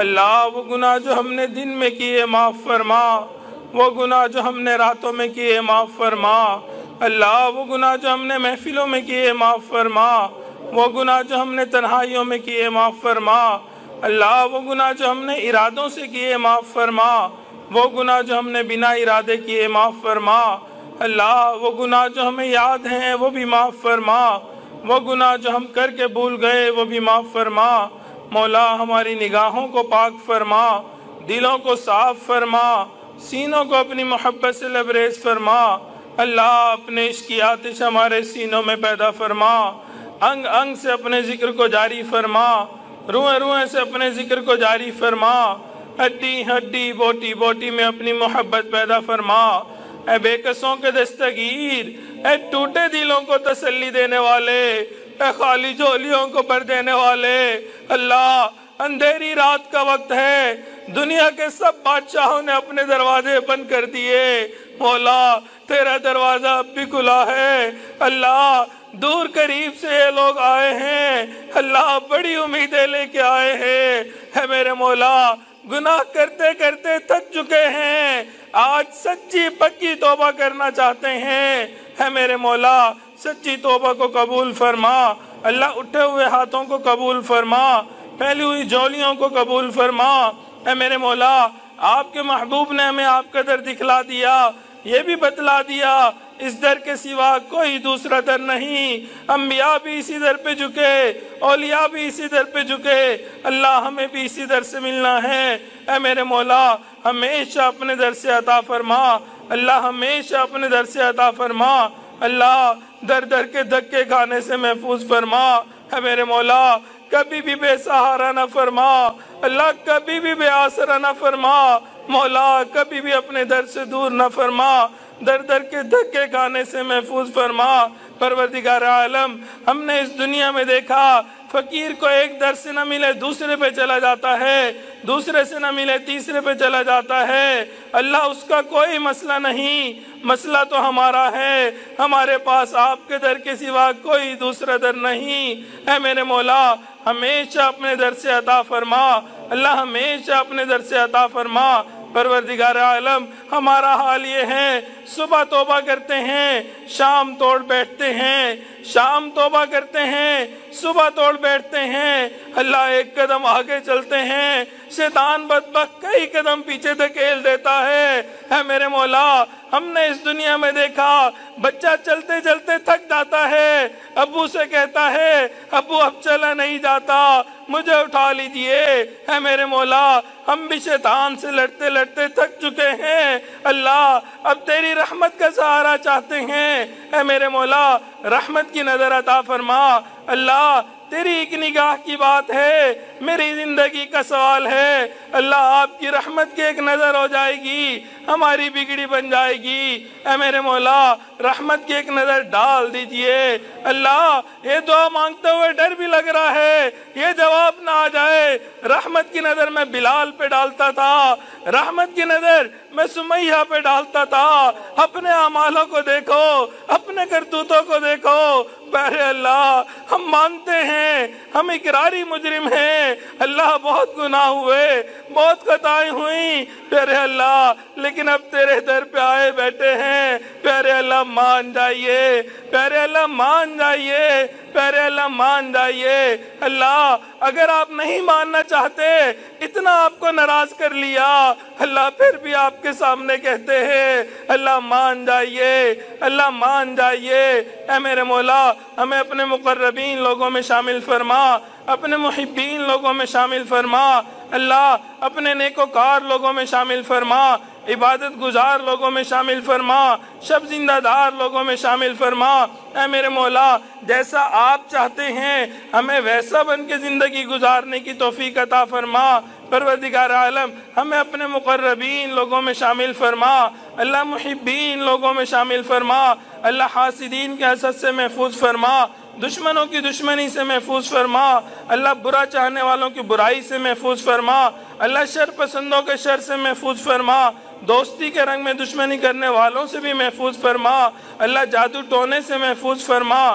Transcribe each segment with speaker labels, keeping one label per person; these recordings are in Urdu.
Speaker 1: اللہ وہ گناہ جو ہم نے دن میں کیے معاف فرما، وہ گناہ جو ہم نے راتوں میں کیے معاف فرما، اللہ وہ گناہ جو ہم نے محفلوں میں کیے معاف فرما، وہ گناہ جو ہم نے تنہائیوں میں کیے معاف فرما، اللہ وہ گناہ جو ہم نے ارادوں سے کیے معاف فرما، وہ گناہ جو ہم نے بنا ارادے کیے معاف فرما، اللہ وہ گناہ جو ہمیں یاد ہیں وہ بھی معاف فرما، وہ گناہ جو ہم کر کے بھول گئے وہ بھی معاف فرما۔ مولا ہماری نگاہوں کو پاک فرما، دلوں کو صاف فرما، سینوں کو اپنی محبت سے لبریز فرما، اللہ اپنے عشق کی آتش ہمارے سینوں میں پیدا فرما، انگ انگ سے اپنے ذکر کو جاری فرما، روئیں روئیں سے اپنے ذکر کو جاری فرما، ہڈی ہڈی بوٹی بوٹی میں اپنی محبت پیدا فرما۔ اے بے کسوں کے دستگیر، اے ٹوٹے دلوں کو تسلی دینے والے، اے خالی جھولیوں کو بھر دینے والے، اللہ اندھیری رات کا وقت ہے، دنیا کے سب بادشاہوں نے اپنے دروازے بند کر دیے، مولا تیرا دروازہ اب بھی کھلا ہے، اللہ دور قریب سے یہ لوگ آئے ہیں، اللہ بڑی امیدیں لے کے آئے ہیں، اے میرے مولا گناہ کرتے کرتے تھک چکے ہیں، آج سچی پکی توبہ کرنا چاہتے ہیں، اے میرے مولا سچی توبہ کو قبول فرما، اللہ اٹھے ہوئے ہاتھوں کو قبول فرما، پھیلی ہوئی جھولیوں کو قبول فرما، اے میرے مولا آپ کے محبوب نے ہمیں آپ کا در دکھلا دیا، یہ بھی بتلا دیا اس در کے سوا کوئی دوسرا در نہیں، انبیاء بھی اسی در پہ جھکے، اولیاء بھی اسی در پہ جھکے، اللہ ہمیں بھی اسی در سے ملنا ہے، اے میرے مولا ہمیشہ اپنے در سے عطا فرما، اللہ ہمیشہ اپنے در سے عطا فرما، اللہ در در کے دھکے کھانے سے محفوظ فرما، اے میرے مولا کبھی بھی بے سہارا نہ فرما، اللہ کبھی بھی بے آسرا نہ فرما، مولا کبھی بھی اپنے در سے دور نہ فرما، در در کے دھکے کھانے سے محفوظ فرما۔ پروردگار عالم ہم نے اس دنیا میں دیکھا فقیر کو ایک در سے نہ ملے دوسرے پہ چلا جاتا ہے، دوسرے سے نہ ملے تیسرے پہ چلا جاتا ہے، اللہ اس کا کوئی مسئلہ نہیں، مسئلہ تو ہمارا ہے، ہمارے پاس آپ کے در کے سوا کوئی دوسرا در نہیں، اے میرے مولا ہمیشہ اپنے در سے عطا فرما، اللہ ہمیشہ اپنے در سے عطا فرما۔ پروردگار عالم ہمارا حال یہ ہے صبح توبہ کرتے ہیں شام توڑ بیٹھتے ہیں، شام توبہ کرتے ہیں صبح توڑ بیٹھتے ہیں، اللہ ایک قدم آگے چلتے ہیں شیطان بدبخت کئی قدم پیچھے دھکیل دیتا ہے، اے میرے مولا ہم نے اس دنیا میں دیکھا بچہ چلتے چلتے تھک جاتا ہے، ابو سے کہتا ہے ابو اب چلا نہیں جاتا مجھے اٹھا لیجئے، اے میرے مولا ہم بھی شیطان سے لڑتے لڑتے تھک چکے ہیں، اللہ اب تیری رحمت کا سہارا چاہتے ہیں، اے میرے مولا رحمت کی نظر عطا فرما، اللہ تیری ایک نگاہ کی بات ہے، میری زندگی کا سوال ہے، اللہ آپ کی رحمت کی ایک نظر ہو جائے گی ہماری بگڑی بن جائے گی، اے میرے مولا رحمت کی ایک نظر ڈال دیجئے، اللہ یہ دعا مانگتے ہوئے ڈر بھی لگ رہا ہے یہ جواب نہ آ جائے، رحمت کی نظر میں بلال پہ ڈالتا تھا، رحمت کی نظر میں سمیہ پہ ڈالتا تھا، اپنے اعمالوں کو دیکھو اپنے کرتوتوں کو دیکھو، پیارے اللہ ہم مانتے ہیں ہم اقراری مجرم ہیں، اللہ بہت گناہ ہوئے بہت خطائیں ہوئیں پیارے اللہ، لیکن اب تیرے در پہ آئے بیٹھے ہیں، پیارے اللہ مان جائیے، پیارے اللہ مان جائیے، پیارے اللہ مان جائیے، اللہ اگر آپ نہیں ماننا چاہتے اتنا آپ کو ناراض کر لیا، اللہ پھر بھی آپ کے سامنے کہتے ہیں اللہ مان جائیے، اللہ مان جائیے، اے میرے مولا ہمیں اپنے مقربین لوگوں میں شامل فرما، اپنے محبین لوگوں میں شامل فرما، اللہ اپنے نیکوکار لوگوں میں شامل فرما، عبادت گزار لوگوں میں شامل فرما، شب زندہ دار لوگوں میں شامل فرما، اے میرے مولا جیسا آپ چاہتے ہیں ہمیں ویسا بن کے زندگی گزارنے کی توفیق عطا فرما، پروردگار عالم ہمیں اپنے مقربین لوگوں میں شامل فرما، اللہ محبین لوگوں میں شامل فرما، اللہ حاسدین کے حسد سے محفوظ فرما، دشمنوں کی دشمنی سے محفوظ فرما، اللہ برا چاہنے والوں کی برائی سے محفوظ فرما، اللہ شر پسندوں کے شر سے محفوظ فرما، دوستی کے رنگ میں دشمنی کرنے والوں سے بھی محفوظ فرما، اللہ جادو ٹونے سے محفوظ فرما،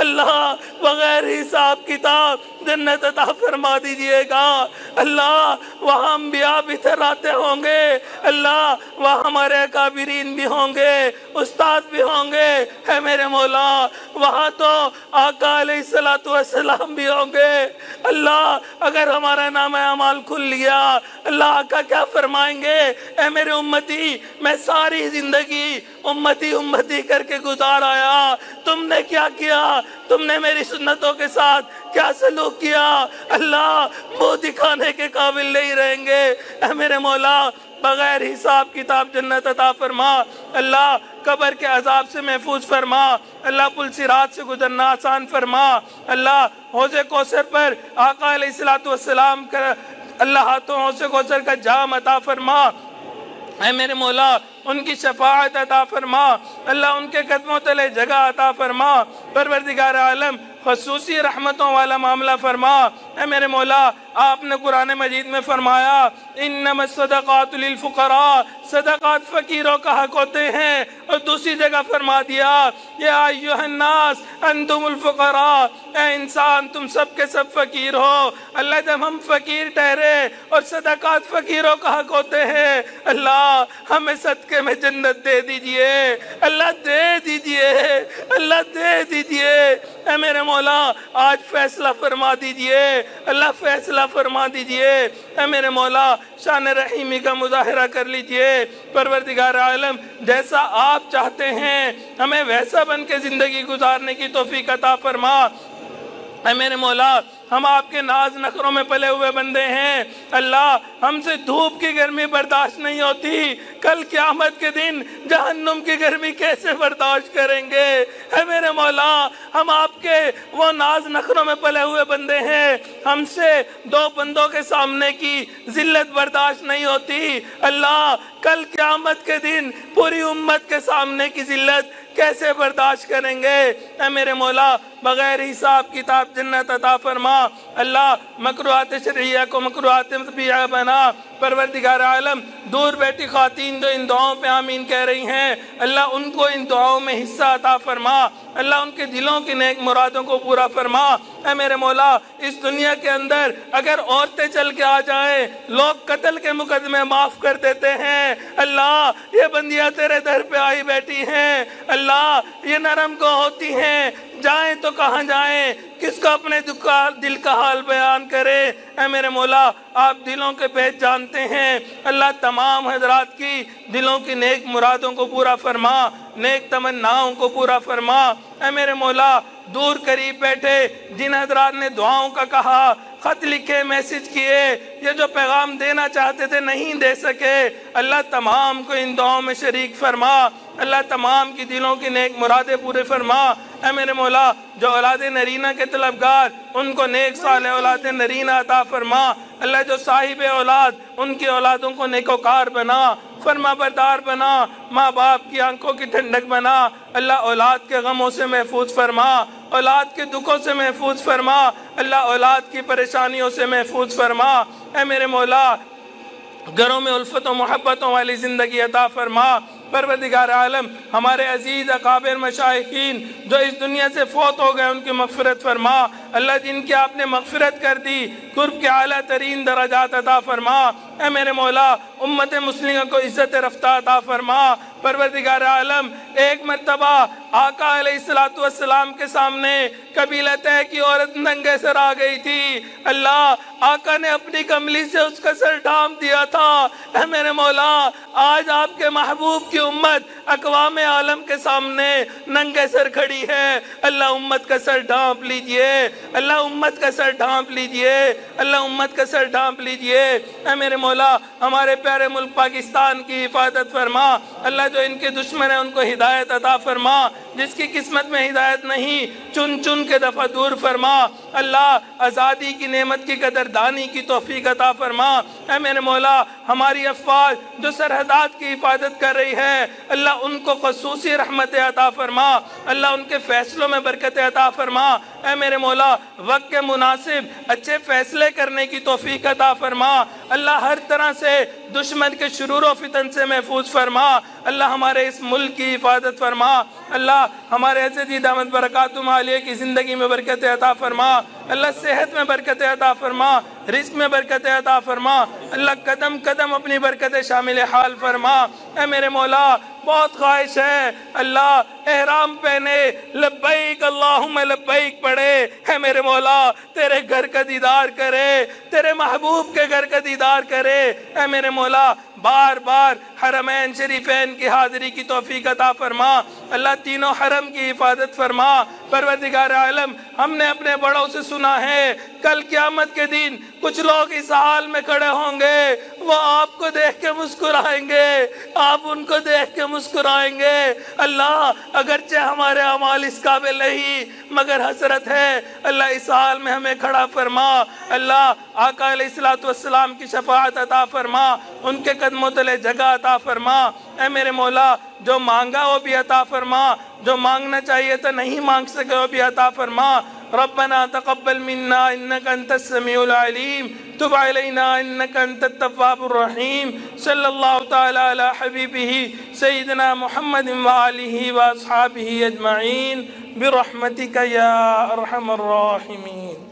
Speaker 1: اللہ بغیر حساب کتاب جنت عطا فرما دیجئے گا اللہ، وہاں انبیاء بھی تھراتے ہوں گے اللہ، وہاں ہمارے اکابرین بھی ہوں گے، استاد بھی ہوں گے، اے میرے مولا وہاں تو آقا علیہ السلام بھی ہوں گے اللہ۔ اگر ہمارا نام اعمال کھل لیا اللہ، آقا کیا فرمائیں گے؟ اے میرے امتی، میں ساری زندگی امتی امتی کر کے گزار آیا، تم نے کیا کیا؟ تم نے میری سنتوں کے ساتھ کیا سلوک کیا؟ اللہ وہ دکھانے کے قابل نہیں رہیں گے۔ اے میرے مولا بغیر حساب کتاب جنت عطا فرما اللہ، قبر کے عذاب سے محفوظ فرما اللہ، پل صراط سے گزرنا آسان فرما اللہ، حوض کوثر پر آقا علیہ السلام کا اللہ ہاتھوں حوض کوثر کا جام عطا فرما۔ اے میرے مولا ان کی شفاعت عطا فرما اللہ، ان کے قدموں تلے جگہ عطا فرما۔ پروردگار عالم خصوصی رحمتوں والا معاملہ فرما۔ اے میرے مولا آپ نے قرآن مجید میں فرمایا انما الصدقات للفقراء، صدقات فقیروں کا حق ہوتے ہیں، اور دوسری جگہ فرما دیا یا ایھا الناس انتم الفقراء، اے انسان تم سب کے سب فقیر ہو اللہ۔ جب ہم فقیر ٹھہرے اور صدقات فقیروں کا حق ہوتے ہیں اللہ، ہمیں صدقے میں جنت دے دیجئے اللہ، دے دیجئے اللہ، دے دیجئے۔ اے میرے مولا آج فیصلہ فرما دیجئے اللہ، فیصلہ فرما دیجئے۔ اے میرے مولا شان رحیمی کا مظاہرہ کر لیجئے۔ پروردگار عالم جیسا آپ چاہتے ہیں ہمیں ویسا بن کے زندگی گزارنے کی توفیق عطا فرما۔ اے میرے مولا ہم آپ کے ناز نخروں میں پلے ہوئے بندے ہیں اللہ، ہم سے دھوپ کی گرمی برداشت نہیں ہوتی، کل قیامت کے دن جہنم کی گرمی کیسے برداشت کریں گے؟ اے میرے مولا ہم آپ کے وہ ناز نخروں میں پلے ہوئے بندے ہیں، ہم سے دو بندوں کے سامنے کی ذلت برداشت نہیں ہوتی اللہ، کل قیامت کے دن پوری امت کے سامنے کی ذلت کیسے برداشت کریں گے؟ اے میرے مولا بغیر حساب کتاب جنت عطا فرما اللہ، مکروہات شرعیہ کو مکروہات طبیعہ بنا۔ پروردگار عالم دور بیٹھی خواتین جو ان دعاؤں پہ آمین کہہ رہی ہیں اللہ، ان کو ان دعاؤں میں حصہ عطا فرما اللہ، ان کے دلوں کی نیک مرادوں کو پورا فرما۔ اے میرے مولا اس دنیا کے اندر اگر عورتیں چل کے آ جائیں لوگ قتل کے مقدمے معاف کر دیتے ہیں اللہ، یہ بندیاں تیرے در پہ آئی بیٹھی ہیں اللہ، یہ نرم کو ہوتی ہیں، جائیں تو کہاں جائیں، کس کو اپنے دل کا حال بیان کرے؟ اے میرے مولا آپ دلوں کے پیچ جانتے ہیں اللہ، تمام حضرات کی دلوں کی نیک مرادوں کو پورا فرما، نیک تمناؤں کو پورا فرما۔ اے میرے مولا دور قریب بیٹھے جن حضرات نے دعاؤں کا کہا، خط لکھے، میسج کیے، یہ جو پیغام دینا چاہتے تھے نہیں دے سکے اللہ، تمام کو ان دعاؤں میں شریک فرما اللہ، تمام کی دلوں کی نیک مرادیں پورے فرما۔ اے میرے مولا جو اولاد نرینہ کے طلبگار ان کو نیک صالح اولاد نرینہ عطا فرما اللہ، جو صاحب اولاد ان کی اولادوں کو نیکوکار بنا، فرما بردار بنا، ماں باپ کی آنکھوں کی ٹھنڈک بنا اللہ، اولاد کے غموں سے محفوظ فرما، اولاد کے دکھوں سے محفوظ فرما اللہ، اولاد کی پریشانیوں سے محفوظ فرما۔ اے میرے مولا گھروں میں الفت و محبتوں والی زندگی عطا فرما۔ پروردگار عالم ہمارے عزیز اکابر مشائخین جو اس دنیا سے فوت ہو گئے ان کی مغفرت فرما اللہ، جن کی آپ نے مغفرت کر دی قرب کے اعلیٰ ترین درجات عطا فرما۔ اے میرے مولا امت مسلمہ کو عزت رفتہ عطا فرما۔ پروردگار عالم ایک مرتبہ آقا علیہ السلام کے سامنے قبیلہ طے کی عورت ننگے سر آ گئی تھی اللہ، آقا نے اپنی کملی سے اس کا سر ڈھانپ دیا تھا۔ اے میرے مولا آج آپ کے محبوب کی امت اقوام عالم کے سامنے ننگے سر کھڑی ہے اللہ، امت کا سر ڈھانپ لیجئے اللہ، امت کا سر ڈھانپ لیجئے اللہ، امت کا سر ڈھانپ لیجئے۔ اے میرے مولا ہمارے پیارے ملک پاکستان کی حفاظت فرما اللہ، جو ان کے دشمن ہیں ان کو ہدایت عطا فرما، جس کی قسمت میں ہدایت نہیں چن چن کے دفعہ دور فرما اللہ، آزادی کی نعمت کی قدردانی کی توفیق عطا فرما۔ اے میرے مولا ہماری افواج جو سرحدات کی حفاظت کر رہی ہے اللہ، ان کو خصوصی رحمت عطا فرما اللہ، ان کے فیصلوں میں برکت عطا فرما۔ اے میرے مولا وقت کے مناسب اچھے فیصلے کرنے کی توفیق عطا فرما اللہ، ہر طرح سے دشمن کے شرور و فتن سے محفوظ فرما اللہ، ہمارے اس ملک کی حفاظت فرما۔ اللہ ہمارے حضرت دامت برکاتہم عالیہ کی زندگی میں برکت عطا فرما، اللہ صحت میں برکت عطا فرما، رزق میں برکت عطا فرما، اللہ قدم قدم اپنی برکت شامل حال فرما۔ اے میرے مولا بہت خواہش ہے اللہ احرام پہنے لبیک اللہم لبیک پڑھے، اے میرے مولا تیرے گھر کا دیدار کرے، تیرے محبوب کے گھر کا دیدار کرے، اے میرے مولا بار بار حرمین شریفین کی حاضری کی توفیق عطا فرما، اللہ تینوں حرم کی حفاظت فرما۔ پروردگار عالم ہم نے اپنے بڑوں سے سنا ہے کل قیامت کے دن کچھ لوگ اس حال میں کھڑے ہوں گے، وہ آپ کو دیکھ کے مسکرائیں گے، آپ ان کو دیکھ کے مسکرائیں گے۔ اللہ اگرچہ ہمارے اعمال اس قابل نہیں مگر حسرت ہے، اللہ اس حال میں ہمیں کھڑا فرما، اللہ آقا علیہ السلام کی شفاعت عطا فرما، ان کے قدموں تلے جگہ عطا فرما۔ اے میرے مولا جو مانگا وہ بھی عطا فرما، جو مانگنا چاہیے تو نہیں مانگ سکے وہ بھی عطا فرما۔ ربنا تقبل منا انك انت السميع العليم تب علينا انك انت التواب الرحيم صلى الله تعالى على حبيبه سيدنا محمد وآله واصحابه اجمعين برحمتك يا ارحم الراحمين۔